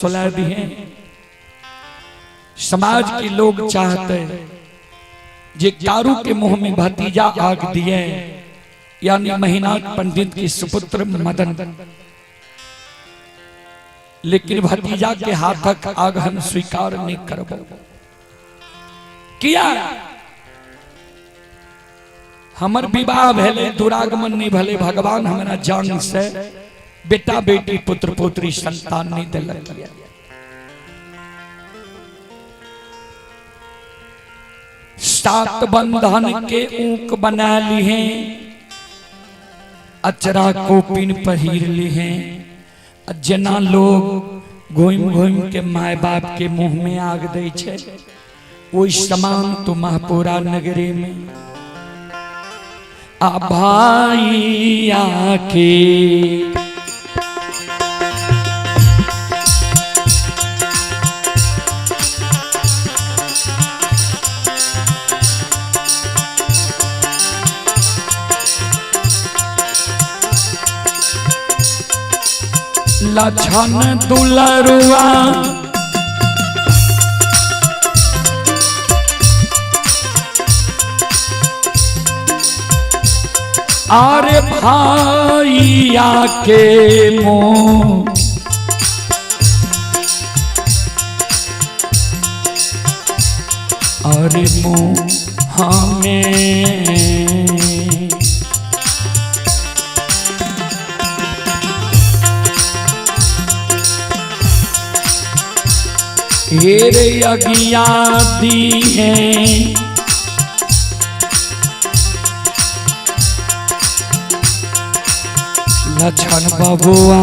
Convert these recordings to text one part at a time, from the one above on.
सुला भी हैं। समाज के लोग चाहते जे कारू के मुंह में भतीजा आग दिए, यानी महीनाथ पंडित के सुपुत्र मदन, लेकिन भतीजा के हाथक आग हम स्वीकार नहीं करबो किया। हमर विवाह भेले, दुरागमन नहीं भले, भगवान हमारा जान से बेटा बेटी पुत्र पुत्री संतान नहीं दिलक। सात बंधन के ऊक बना ली हैं, अचरा को पिन पहिर ली हैं। जना लोग घूम घूम के माय बाप के मुंह में आग दे छे, वही समान तो महापुरा नगरी में आ भाई आके लछन दुलरुआ आरे भाइया के मुँह अरे मुँह हमें हेरे अगिया दी हैं, लछन बबुआ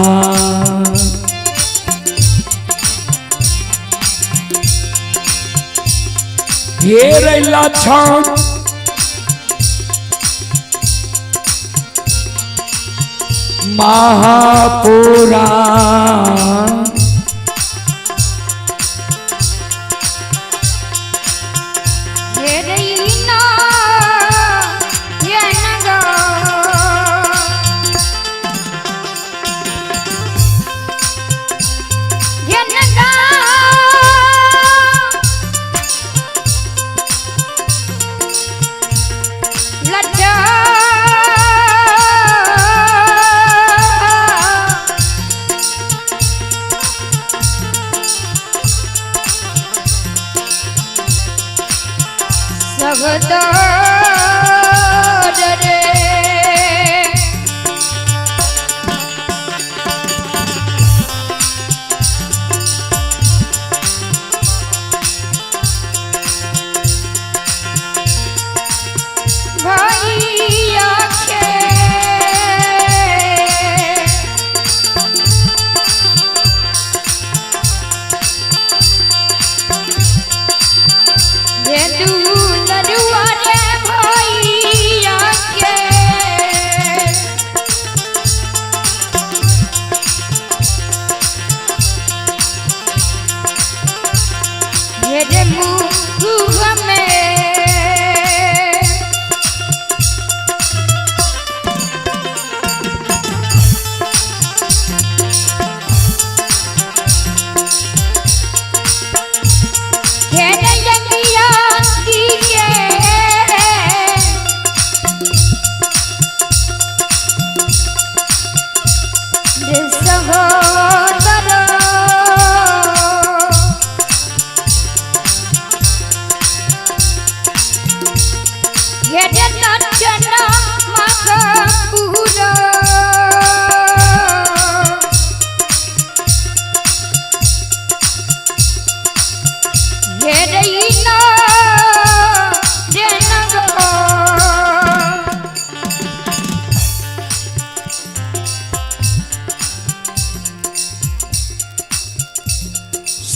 हेरे लछन महापुरा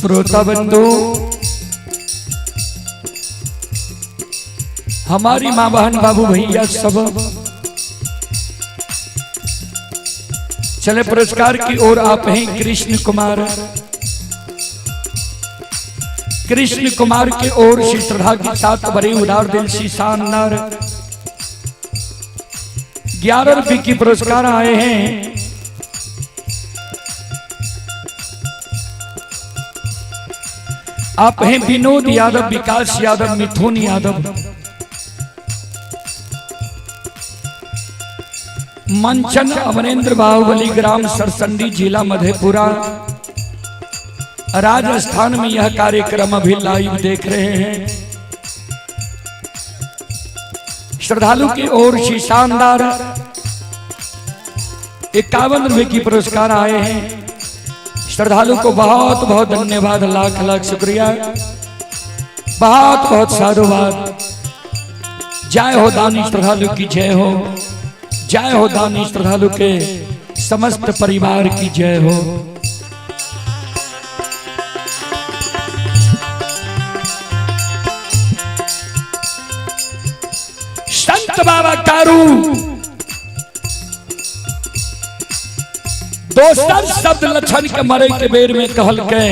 श्रोता बंधु, हमारी माँ बहन बाबू भैया सब चले पुरस्कार की ओर। आप हैं कृष्ण कुमार, कृष्ण कुमार की ओर से श्रद्धा के साथ बड़े उदार दिल से शानदार 11 रुपए की पुरस्कार आए हैं। आप हैं विनोद यादव, विकास यादव, मिथुन यादव, मंचन अमरेंद्र बाहुबली, ग्राम सरसंडी, जिला मधेपुरा, राजस्थान में यह कार्यक्रम अभी लाइव देख रहे हैं। श्रद्धालु की ओर से शानदार 51 रुपए की पुरस्कार आए हैं। श्रद्धालु को बहुत बहुत धन्यवाद, लाख लाख शुक्रिया, बहुत बहुत साधुवाद। जय हो दानी श्रद्धालु की जय हो, जय हो दानी श्रद्धालु के समस्त परिवार की जय हो। संत बाबा कारू दोसर शब्द लक्षण के मरे के बेर में कहल के